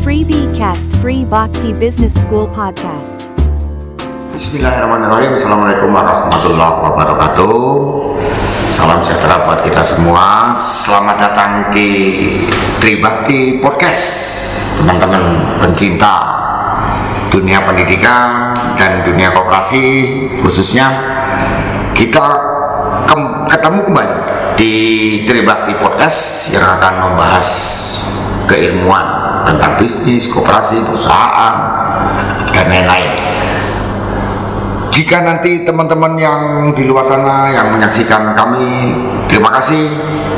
Freebie Cast Free Bhakti Business School Podcast. Bismillahirrahmanirrahim. Assalamualaikum warahmatullahi wabarakatuh. Salam sejahtera buat kita semua. Selamat datang di Tribakti Podcast. Teman-teman pencinta dunia pendidikan dan dunia koperasi, khususnya kita ketemu kembali di Tribakti Podcast yang akan membahas keilmuan tentang bisnis, koperasi, perusahaan, dan lain-lain. Jika nanti teman-teman yang di luar sana yang menyaksikan kami, terima kasih.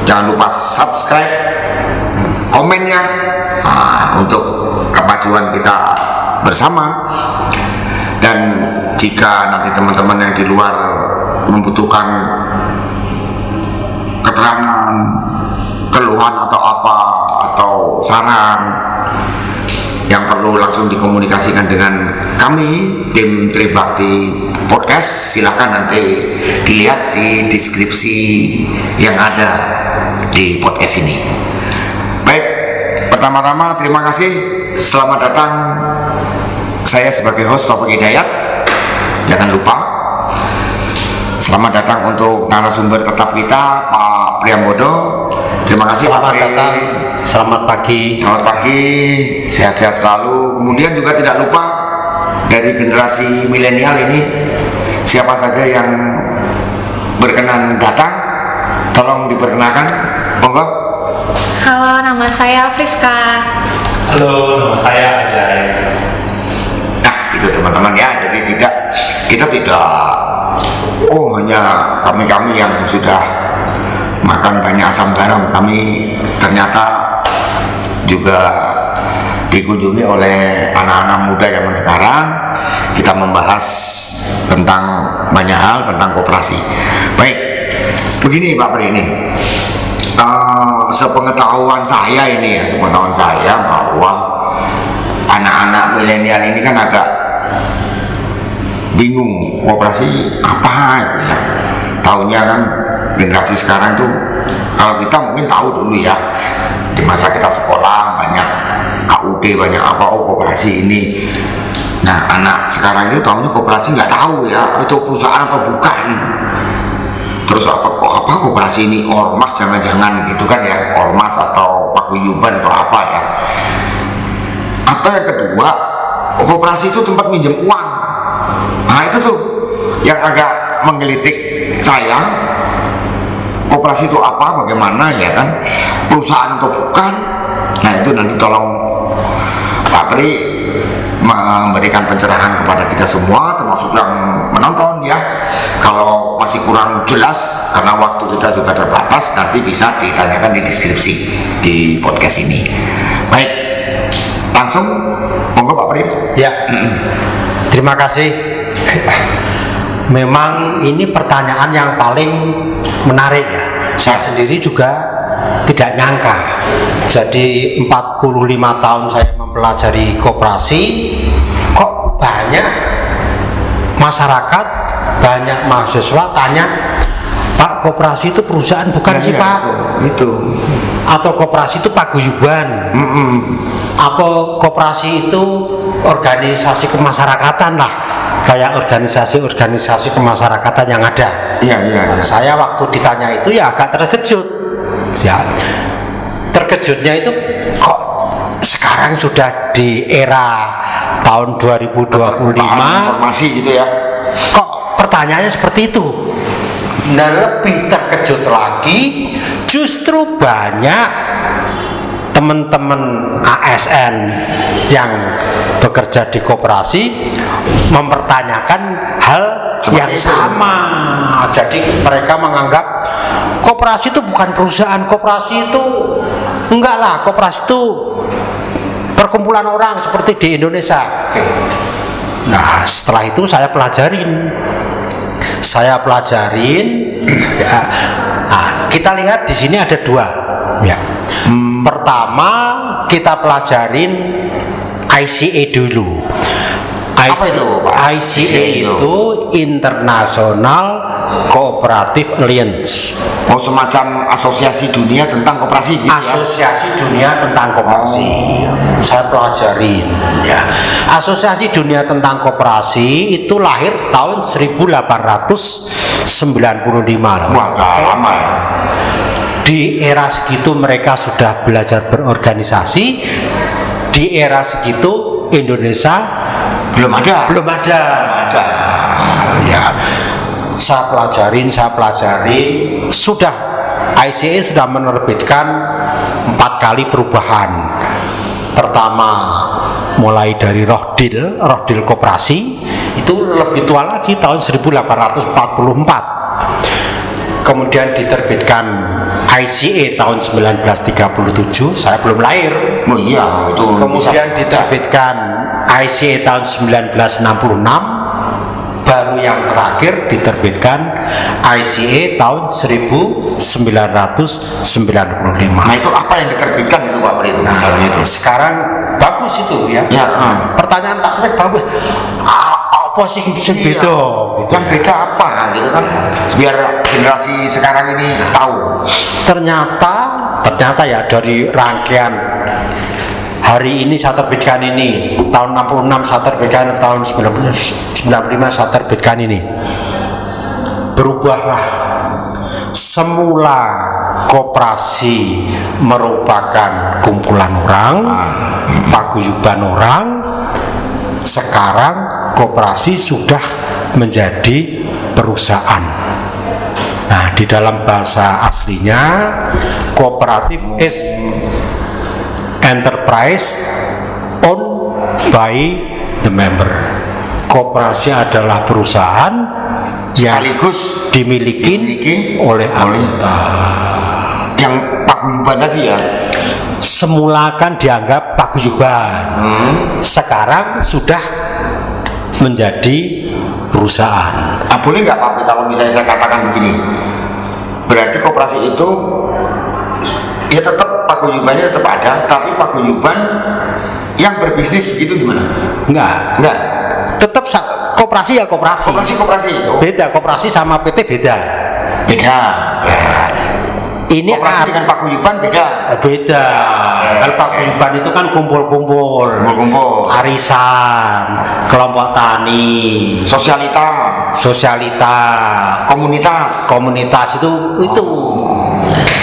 Jangan lupa subscribe, komennya untuk kemajuan kita bersama. Dan jika nanti teman-teman yang di luar membutuhkan keterangan, keluhan atau apa, atau saran yang perlu langsung dikomunikasikan dengan kami, tim Tribakti Podcast, silakan nanti dilihat di deskripsi yang ada di podcast ini. Baik, pertama-tama terima kasih, selamat datang. Saya sebagai host Taufik Hidayat. Jangan lupa selamat datang untuk narasumber tetap kita, Pak Priambodo. Terima kasih. Selamat datang. Selamat pagi. Selamat pagi. Sehat-sehat selalu. Kemudian juga tidak lupa dari generasi milenial ini, siapa saja yang berkenan datang, tolong diperkenalkan. Monggo. Halo, nama saya Friska. Halo, nama saya Ajay. Nah, itu teman-teman ya. Jadi kita tidak hanya kami yang sudah makan banyak asam garam. Kami ternyata juga dikunjungi oleh anak-anak muda zaman sekarang. Kita membahas tentang banyak hal tentang koperasi. Baik, begini Pak Pri ini. Sepengetahuan saya bahwa anak-anak milenial ini kan agak bingung koperasi apa ya. Tahunya kan generasi sekarang tuh, kalau kita mungkin tahu dulu ya, di masa kita sekolah banyak KUD, banyak apa, koperasi ini. Nah, anak sekarang itu tahunya koperasi nggak tahu ya, itu perusahaan atau bukan. Terus apa koperasi ini, ormas jangan-jangan gitu kan ya, ormas atau paguyuban atau apa ya. Atau yang kedua, koperasi itu tempat minjem uang. Nah, itu tuh yang agak menggelitik saya. Koperasi itu apa, bagaimana ya kan, perusahaan atau bukan. Nah, itu nanti tolong Pak Pri memberikan pencerahan kepada kita semua, termasuk yang menonton ya. Kalau masih kurang jelas karena waktu kita juga terbatas, nanti bisa ditanyakan di deskripsi di podcast ini. Baik, langsung monggo Pak Pri. Ya, terima kasih. Memang ini pertanyaan yang paling menarik ya. Saya sendiri juga tidak nyangka. Jadi 45 tahun saya mempelajari koperasi, kok banyak masyarakat, banyak mahasiswa tanya, Pak, koperasi itu perusahaan bukan sih Pak? Itu. Atau koperasi itu paguyuban? Apa koperasi itu organisasi kemasyarakatan lah? Kayak organisasi kemasyarakatan yang ada. Iya. Saya waktu ditanya itu ya agak terkejut. Ya, terkejutnya itu kok sekarang sudah di era tahun 2025 informasi gitu ya. Kok pertanyaannya seperti itu? Nah, lebih terkejut lagi, justru banyak teman-teman ASN yang bekerja di koperasi mempertanyakan hal yang sama. Jadi mereka menganggap koperasi itu bukan perusahaan, koperasi itu enggak lah, koperasi itu perkumpulan orang seperti di Indonesia. Nah, setelah itu saya pelajarin ya. Nah, kita lihat di sini ada dua ya. Pertama kita pelajarin ICA dulu. Apa itu, Pak? ICA itu International Cooperative Alliance. Oh, semacam asosiasi dunia tentang koperasi gitu ya? Asosiasi Dunia tentang Koperasi. Saya pelajarin ya. Asosiasi Dunia tentang Koperasi itu lahir tahun 1895 loh. Wah, udah lama ya. Di era segitu mereka sudah belajar berorganisasi. Di era segitu Indonesia Belum ada. ada. Ya. Saya pelajarin sudah ICA sudah menerbitkan 4 kali perubahan. Pertama mulai dari Rohdil Koperasi itu lebih tua lagi tahun 1844. Kemudian diterbitkan ICA tahun 1937, saya belum lahir. Oh iya, itu. Kemudian diterbitkan ICA tahun 1966. Baru yang terakhir diterbitkan ICA tahun 1995. Nah, itu apa yang diterbitkan itu Pak Pri itu misalnya itu? Sekarang bagus itu ya. Ya, Pertanyaan Pak Trek bagus. Apa sih beda? Gitu. Yang beda apa gitu kan? Biar generasi sekarang ini tahu. Ternyata ya dari rangkaian hari ini saya terbitkan ini, tahun 66 saya terbitkan, tahun 95 saya terbitkan ini. Berubahlah. Semula koperasi merupakan kumpulan orang, paguyuban orang. Sekarang koperasi sudah menjadi perusahaan. Nah, di dalam bahasa aslinya kooperatif is enterprise owned by the member. Koperasi adalah perusahaan yang Sekaligus dimiliki oleh anggota. Yang paguyuban tadi ya. Semula kan dianggap paguyuban, sekarang sudah menjadi perusahaan. Boleh nggak Pak Pri kalau misalnya saya katakan begini? Berarti koperasi itu ya tetap paguyubannya tetap ada, tapi paguyuban yang berbisnis begitu gimana? Enggak. Tetap koperasi ya koperasi. Koperasi. Oh. Beda, koperasi sama PT beda. Beda. Ya. Ini koperasi dengan paguyuban beda. Beda. Kalau paguyuban itu kan kumpul-kumpul. Arisan, kelompok tani, sosialita, komunitas itu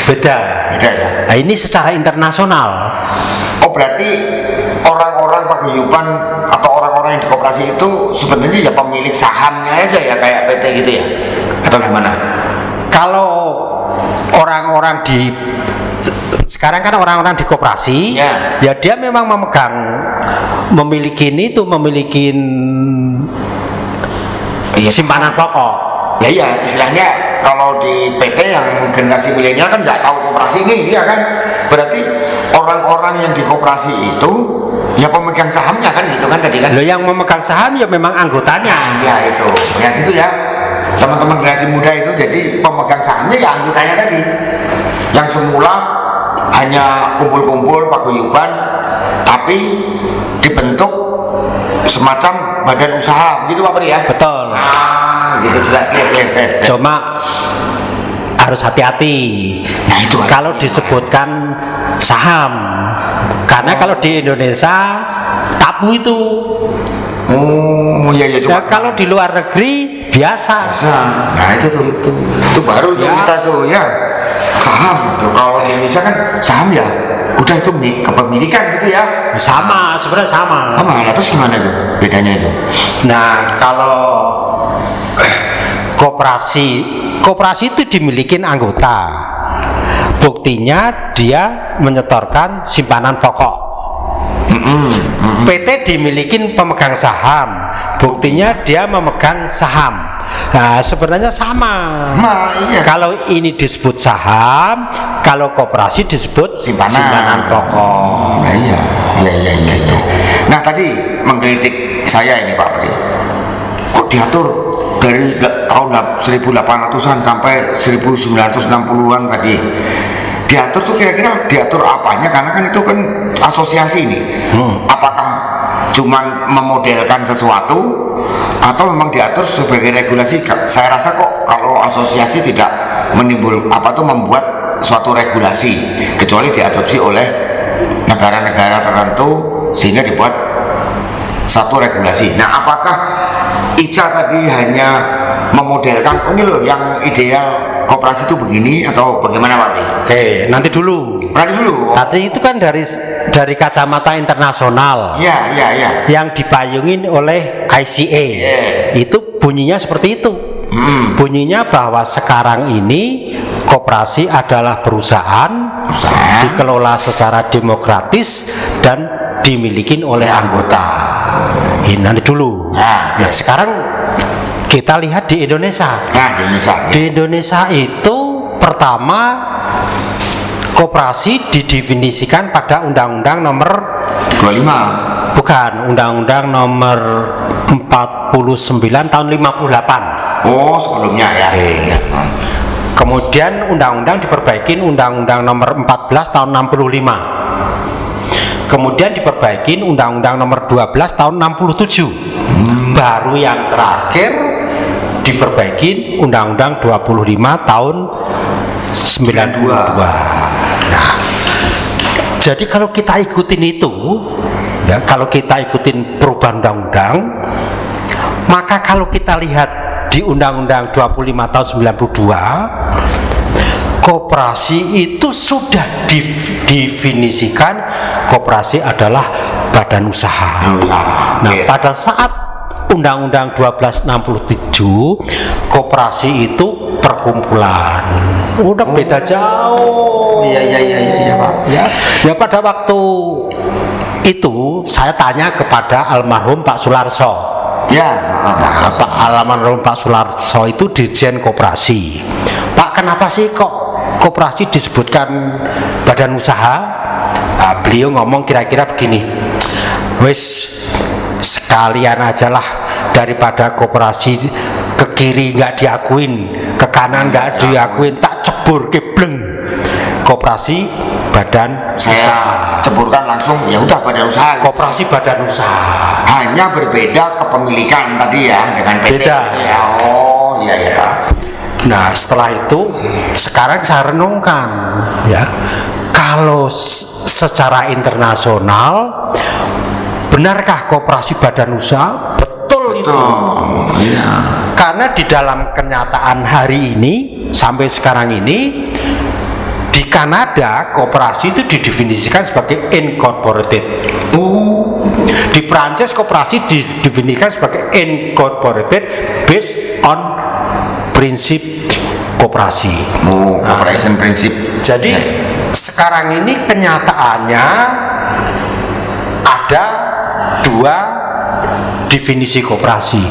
beda. Beda ya. Nah, ini secara internasional. Oh, berarti orang-orang paguyuban atau orang-orang yang di koperasi itu sebenarnya ya pemilik sahamnya aja ya kayak PT gitu ya? Atau gimana? Kalau orang-orang sekarang kan orang-orang di koperasi, ya dia memang memiliki simpanan pokok. Ya istilahnya kalau di PT yang generasi milenial kan nggak tahu koperasi ini, ya kan? Berarti orang-orang yang di koperasi itu ya pemegang sahamnya kan gitu kan tadi kan? Loh, yang memegang saham ya memang anggotanya. Ya itu, ya gitu ya. Teman-teman generasi muda itu jadi pemegang sahamnya ya anggotanya tadi. Yang semula hanya kumpul-kumpul paguyuban, tapi dibentuk semacam badan usaha, begitu Pak Pri ya? Betul. Gitu jelas clear. Cuma harus hati-hati. Nah itu kalau disebutkan saham, karena kalau di Indonesia tabu itu. Oh iya Nah, kalau di luar negeri biasa. Nah itu baru kita tuh ya saham tuh. Kalau di Indonesia kan saham ya udah itu kepemilikan gitu ya. Sebenarnya sama. Lah terus gimana tuh bedanya itu? Nah kalau koperasi itu dimiliki anggota. Buktinya dia menyetorkan simpanan pokok. PT dimiliki pemegang saham. Buktinya dia memegang saham. Nah, sebenarnya sama. Iya. Kalau ini disebut saham, kalau koperasi disebut simpanan pokok. Nah, iya itu. Nah tadi mengkritik saya ini Pak Pri, kok diatur dari tahun 1800-an sampai 1960-an tadi. Diatur tuh kira-kira diatur apanya? Karena kan itu kan asosiasi ini. Apakah cuman memodelkan sesuatu atau memang diatur sebagai regulasi? Saya rasa kok kalau asosiasi tidak membuat suatu regulasi kecuali diadopsi oleh negara-negara tertentu sehingga dibuat satu regulasi. Nah, apakah Ica tadi hanya memodelkan ini loh yang ideal koperasi itu begini atau bagaimana Pak Pri? Oke, nanti dulu. Tadi itu kan dari kacamata internasional. Iya. Yang dipayungin oleh ICA. Itu bunyinya seperti itu. Bunyinya bahwa sekarang ini koperasi adalah perusahaan dikelola secara demokratis dan dimiliki oleh anggota. Ini nanti dulu. Nah, sekarang kita lihat di Indonesia. Di Indonesia itu pertama koperasi didefinisikan pada Undang-Undang nomor 25. Bukan, Undang-Undang nomor 49 tahun 58. Oh, sebelumnya ya. Kemudian undang-undang diperbaikin Undang-Undang nomor 14 tahun 65. Kemudian diperbaikin Undang-Undang nomor 12 tahun 67. Baru yang terakhir diperbaikin Undang-Undang 25 tahun 92. Nah, jadi kalau kita ikutin itu, ya, kalau kita ikutin perubahan undang-undang, maka kalau kita lihat di Undang-Undang 25 tahun 92, koperasi itu sudah didefinisikan koperasi adalah badan usaha. Nah, pada saat Undang-Undang 1267, koperasi itu perkumpulan. Udah beda jauh. Iya Pak. Ya pada waktu itu saya tanya kepada almarhum Pak Sularso. Pak almarhum Pak Sularso itu Dirjen Koperasi. Pak, kenapa sih kok koperasi disebutkan badan usaha? Nah, beliau ngomong kira-kira begini, wis sekalian aja lah, daripada koperasi ke kiri nggak diakuin, ke kanan nggak diakuin, tak cebur kebleng koperasi badan saya ceburkan langsung, ya udah badan usaha. Koperasi badan usaha. Hanya berbeda kepemilikan tadi ya dengan PT. Beda. Ya. Oh iya. Nah, setelah itu sekarang saya renungkan, ya, kalau secara internasional benarkah koperasi badan usaha? Betul itu. Iya. Karena di dalam kenyataan hari ini sampai sekarang ini di Kanada koperasi itu didefinisikan sebagai incorporated. Di Prancis koperasi didefinisikan sebagai incorporated based on prinsip koperasi. Cooperation prinsip. Jadi sekarang ini kenyataannya ada dua definisi koperasi.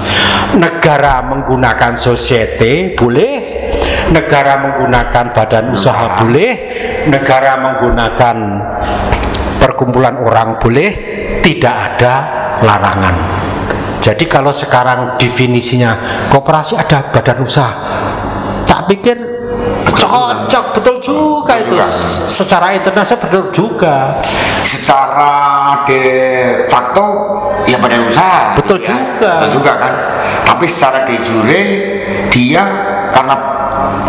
Negara menggunakan societe boleh, negara menggunakan badan usaha boleh, negara menggunakan perkumpulan orang boleh, tidak ada larangan. Jadi kalau sekarang definisinya koperasi ada badan usaha, tak pikir cocok, betul juga itu. Secara internasional betul juga. Secara de facto ya badan usaha. Betul juga. Betul juga kan. Tapi secara de jure dia karena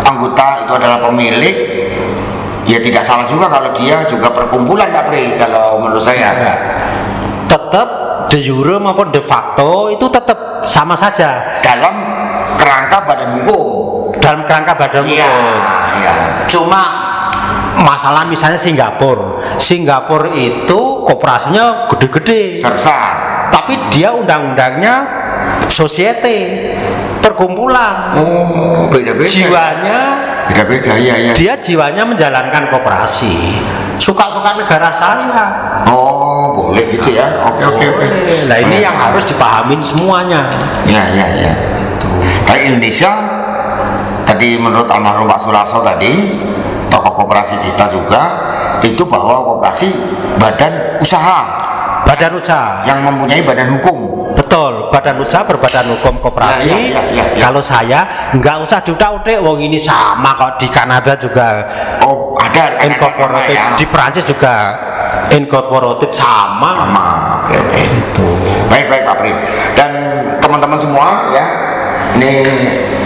anggota itu adalah pemilik, ya tidak salah juga kalau dia juga perkumpulan, Pak Pri, kalau menurut saya. Ya. Tetap de jure maupun de facto itu tetap sama saja dalam kerangka badan hukum. Dalam kerangka badan hukum. Iya. Cuma masalah misalnya Singapura itu koperasinya gede-gede, Besar. tapi dia undang-undangnya societe, perkumpulan. Oh, beda-beda. Jiwanya Beda-beda, iya. dia jiwanya menjalankan koperasi. Suka-suka negara saya. Oh, boleh gitu ya. Oke. Nah, ini yang harus dipahamin semuanya. Ya. Tapi Indonesia tadi menurut almarhum Pak Sularso tadi, tokoh koperasi kita juga, itu bahwa koperasi badan usaha. Badan usaha Yang mempunyai badan hukum. betul, badan usaha berbadan hukum koperasi. Ya. Kalau saya nggak usah diutak-utik, wong ini sama kok, di Kanada juga Oh, ada incorporated, ya. di Perancis juga incorporated sama. Oke. Itu. Baik Pak Pri. Dan teman-teman semua ya, ini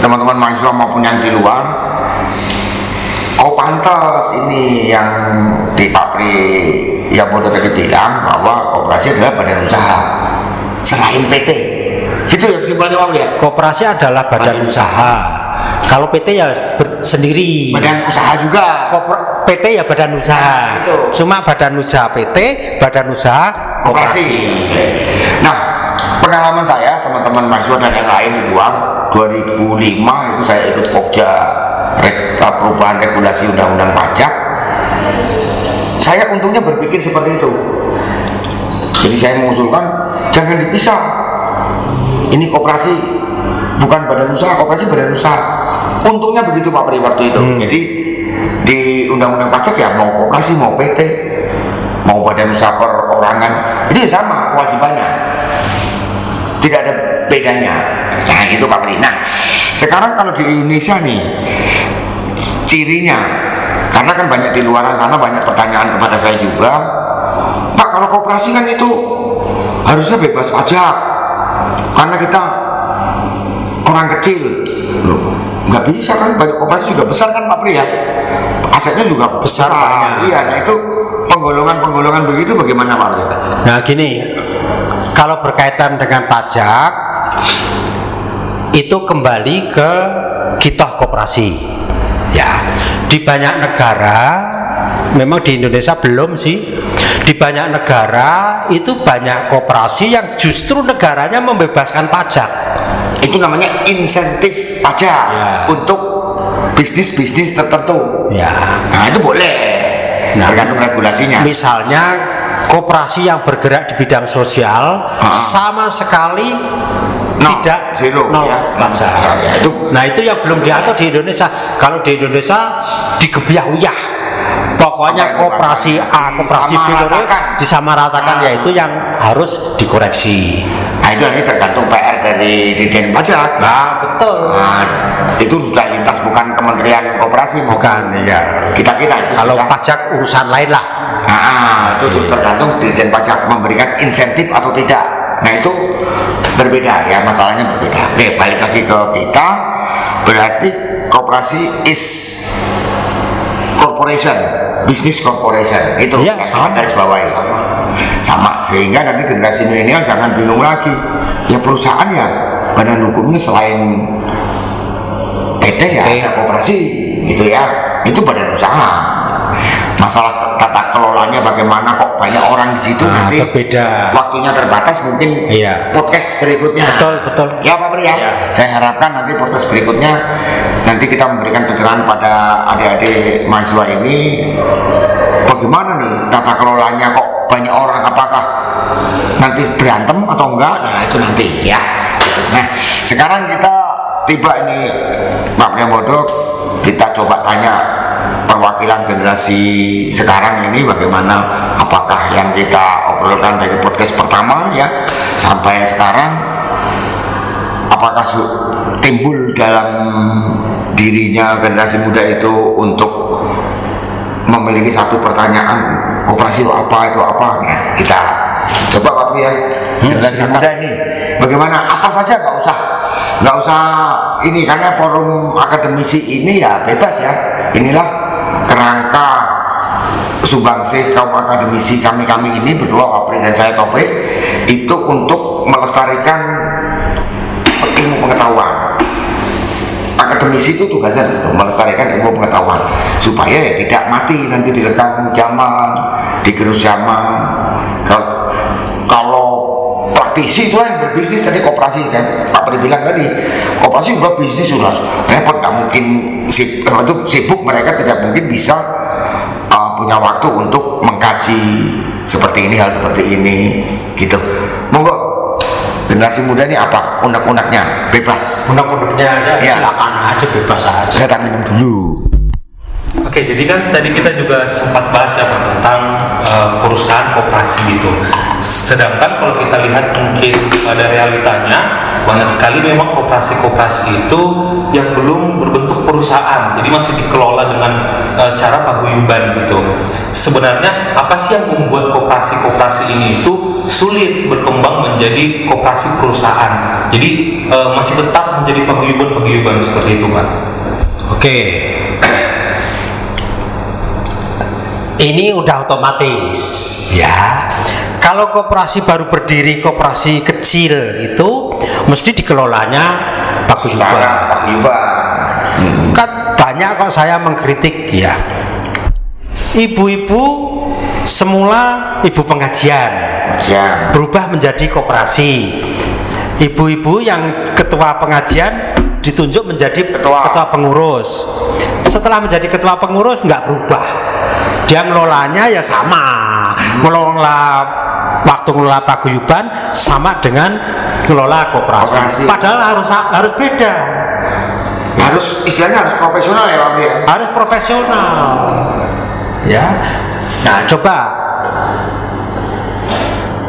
teman-teman mahasiswa maupun yang di luar, pantas ini yang di Pak Pri yang bodoh tadi bilang bahwa koperasi adalah badan usaha selain PT. Itu ya kesimpulannya Pak Pri ya? Koperasi adalah badan usaha. Kalau PT ya sendiri. Badan usaha juga. PT ya badan usaha. Cuma badan usaha PT, badan usaha koperasi. Nah, pengalaman saya teman-teman mahasiswa dan yang lain di luar, 2005 itu saya ikut Pokja perubahan regulasi undang-undang pajak. Saya untungnya berpikir seperti itu. Jadi saya mengusulkan jangan dipisah. Ini koperasi bukan badan usaha, koperasi badan usaha. Untungnya begitu Pak Pri waktu itu. Jadi di undang-undang pajak ya mau koperasi mau PT mau badan usaha perorangan itu ya sama kewajibannya. Tidak ada bedanya. Nah itu Pak Pri. Nah sekarang kalau di Indonesia nih cirinya, karena kan banyak di luar sana banyak pertanyaan kepada saya juga, Pak kalau koperasi kan itu harusnya bebas pajak karena kita orang kecil. Loh, nggak bisa kan, banyak koperasi juga besar kan Pak Pri ya, asetnya juga besar. Iya, nah itu penggolongan begitu bagaimana Pak Pri? Nah gini, kalau berkaitan dengan pajak itu kembali ke kitah koperasi. Ya, di banyak negara, memang di Indonesia belum sih. Di banyak negara itu banyak koperasi yang justru negaranya membebaskan pajak. Itu namanya insentif pajak untuk bisnis-bisnis tertentu. Ya. Nah itu boleh. Tergantung regulasinya. Misalnya koperasi yang bergerak di bidang sosial sama sekali tidak zero pajak. Itu. Nah itu yang belum diatur di Indonesia. Kalau di Indonesia digebiah-uyah. Pokoknya koperasi A, koperasi B disamaratakan, yaitu yang harus dikoreksi. Nah itu nanti tergantung PR dari Dirjen Pajak. Nah betul. Nah, itu sudah lintas bukan Kementerian Koperasi, bukan ya. Kita itu. Kalau sudah. pajak urusan lain lah. Nah itu tergantung Dirjen Pajak memberikan insentif atau tidak. Nah itu berbeda ya, masalahnya berbeda. Oke, balik lagi ke kita. Berarti koperasi is corporation, business corporation itu ya, sama garis bawah ya. Sama, sehingga nanti generasi milenial jangan bingung lagi. Ya perusahaan ya badan hukumnya selain PT ya ada koperasi gitu ya. Itu badan usaha. Masalah tata kelolanya bagaimana, kok banyak orang di situ, nanti berbeda. Waktunya terbatas, mungkin podcast berikutnya. Betul. Ya Pak Pri ya. Saya harapkan nanti podcast berikutnya nanti kita memberikan pencerahan pada adik-adik mahasiswa ini bagaimana nih tata kelolanya, kok banyak orang, apakah nanti berantem atau enggak. Nah itu nanti ya. Nah sekarang kita tiba ini Pak Priambodo, kita coba tanya perwakilan generasi sekarang ini bagaimana, apakah yang kita obrolkan dari podcast pertama ya sampai sekarang, apakah timbul dalam dirinya generasi muda itu untuk memiliki satu pertanyaan, koperasi itu apa. Nah kita coba Pak Pri ya, generasi muda ini bagaimana, apa saja, nggak usah ini, karena forum akademisi ini ya bebas ya. Inilah kerangka sumbangsih kaum akademisi kami ini berdua, Pak Pri dan saya Taufik, itu untuk melestarikan ilmu pengetahuan. Akademisi itu tugasnya itu melestarikan ilmu pengetahuan supaya ya tidak mati nanti dilekang zaman, digerus zaman. Kalau praktisi itu yang berbisnis tadi, koperasi kan Pak Pri bilang tadi, koperasi udah bisnis sudah repot, nggak mungkin sibuk, mereka tidak mungkin bisa punya waktu untuk mengkaji seperti ini, hal seperti ini gitu. Monggo generasi muda ini apa unek-uneknya, bebas unek-uneknya aja ya. Silakan aja, bebas aja. Saya tak minum dulu. Oke, jadi kan tadi kita juga sempat bahas ya tentang perusahaan koperasi gitu. Sedangkan kalau kita lihat mungkin pada realitanya banyak sekali memang koperasi-koperasi itu yang belum berbentuk perusahaan, jadi masih dikelola dengan cara paguyuban gitu. Sebenarnya apa sih yang membuat koperasi-koperasi ini itu sulit berkembang menjadi menjadi koperasi perusahaan. Jadi masih tetap menjadi paguyuban seperti itu, Pak. Oke. Ini udah otomatis ya. Kalau koperasi baru berdiri, koperasi kecil itu mesti dikelolanya paguyuban. Kan banyak kok saya mengkritik ya. Ibu-ibu semula ibu pengajian berubah menjadi koperasi. Ibu-ibu yang ketua pengajian ditunjuk menjadi ketua pengurus. Setelah menjadi ketua pengurus nggak berubah. Dia ngelolanya ya sama, waktu ngelola paguyuban sama dengan ngelola koperasi. Padahal harus beda. Istilahnya harus profesional ya Pak Pri. Harus profesional. Ya. Nah, coba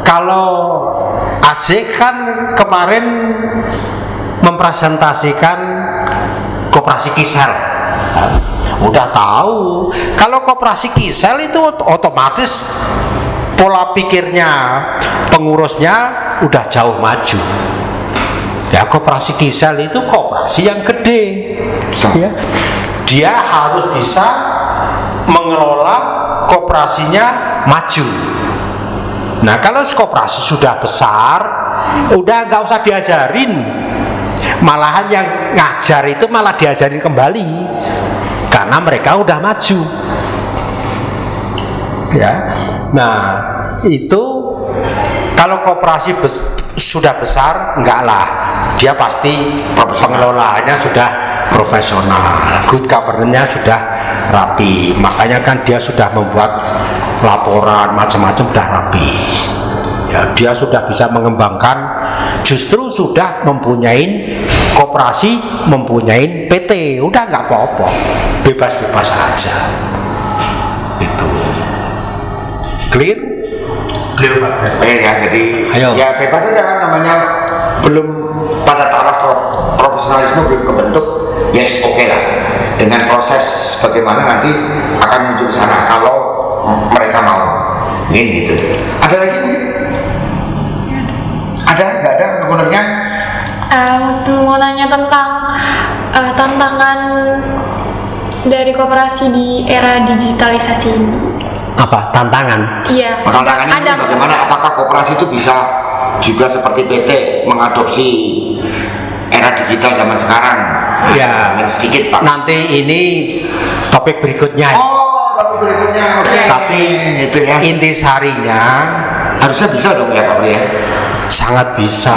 kalau Ajik kan kemarin mempresentasikan koperasi Kisel. Udah tahu kalau koperasi Kisel itu otomatis pola pikirnya pengurusnya udah jauh maju ya. Koperasi Kisel itu koperasi yang gede ya. Dia harus bisa mengelola koperasinya maju. Nah kalau koperasi sudah besar udah nggak usah diajarin, malahan yang ngajar itu malah diajarin kembali karena mereka udah maju ya. Nah itu kalau koperasi sudah besar enggak lah, dia pasti pengelolaannya sudah profesional, good governance-nya sudah rapi, makanya kan dia sudah membuat laporan macam-macam sudah rapi ya. Dia sudah bisa mengembangkan, justru sudah mempunyai koperasi, mempunyai PT, udah nggak apa-apa, bebas-bebas aja itu. Clear Pak. Ya jadi ayo. Ya bebas aja kan, namanya belum pada taraf profesionalisme belum kebentuk, yes oke lah, dengan proses bagaimana nanti akan menuju ke sana kalau mereka mau ingin gitu. Ada lagi mungkin? Nggak ada sebenarnya. Mau nanya tentang tantangan dari koperasi di era digitalisasi ini. Apa tantangan? Iya. Tantangannya ini bagaimana? Apakah koperasi itu bisa juga seperti PT mengadopsi era digital zaman sekarang? Ya, sedikit Pak. Nanti ini topik berikutnya. Topik berikutnya. Oke. Tapi itu ya. Inti sarinya harusnya bisa dong ya Pak Pri ya. Sangat bisa.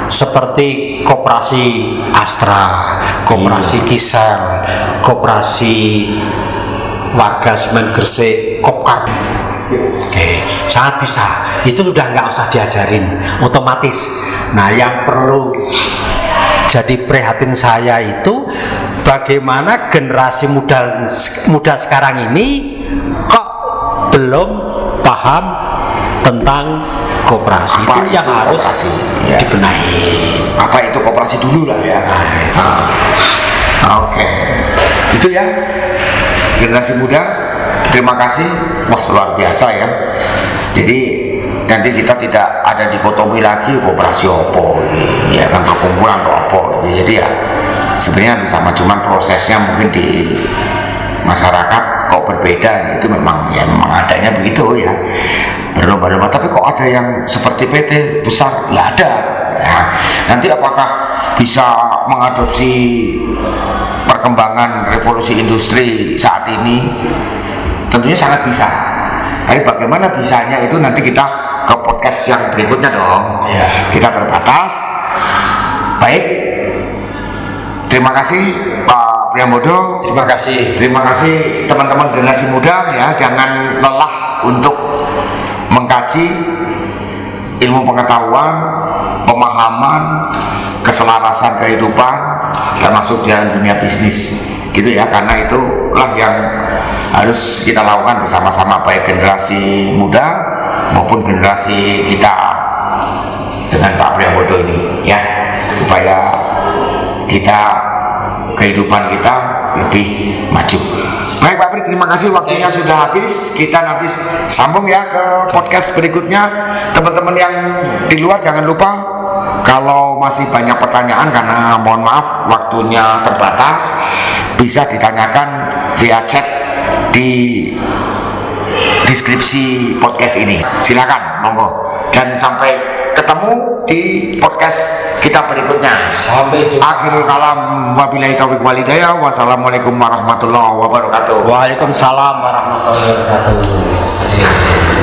Seperti koperasi Astra, koperasi Kisel, koperasi warga semen Gresik, Kopkar. Oke, sangat bisa. Itu sudah nggak usah diajarin, otomatis. Nah, yang perlu jadi prihatin saya itu bagaimana generasi muda sekarang ini kok belum paham tentang koperasi. Itu yang harus dibenahi. Apa itu koperasi dulu lah ya. Oke. Itu ya. Generasi muda, terima kasih. Wah, luar biasa ya. Jadi nanti kita tidak ada dikotomi lagi koperasi opo ini, ya kan, perkumpulan atau opo gitu. Jadi ya sebenarnya sama, cuman prosesnya mungkin di masyarakat kok berbeda. Itu memang adanya begitu ya, berlomba-lomba. Tapi kok ada yang seperti PT besar? Ya ada. Nah, nanti apakah bisa mengadopsi perkembangan revolusi industri saat ini? Tentunya sangat bisa. Tapi bagaimana bisanya itu nanti kita ke podcast yang berikutnya dong. Ya. Kita terbatas. Baik. Terima kasih Pak Priambodo. Terima kasih teman-teman generasi muda ya. Jangan lelah untuk mengkaji ilmu pengetahuan, pemahaman, keselarasan kehidupan, termasuk dalam dunia bisnis gitu ya. Karena itulah yang harus kita lakukan bersama-sama, baik generasi muda maupun generasi kita dengan Pak Priambodo ini ya, supaya kehidupan kita lebih maju. Baik Pak Pri, terima kasih waktunya sudah habis. Kita nanti sambung ya ke podcast berikutnya. Teman-teman yang di luar jangan lupa kalau masih banyak pertanyaan, karena mohon maaf waktunya terbatas, bisa ditanyakan via chat di deskripsi podcast ini. Silakan, monggo. Dan sampai ketemu di podcast kita berikutnya. Sampai jumpa. Akhirul kalam, wabillahi taufiq walhidayah. Wassalamualaikum warahmatullahi wabarakatuh. Waalaikumsalam warahmatullahi wabarakatuh.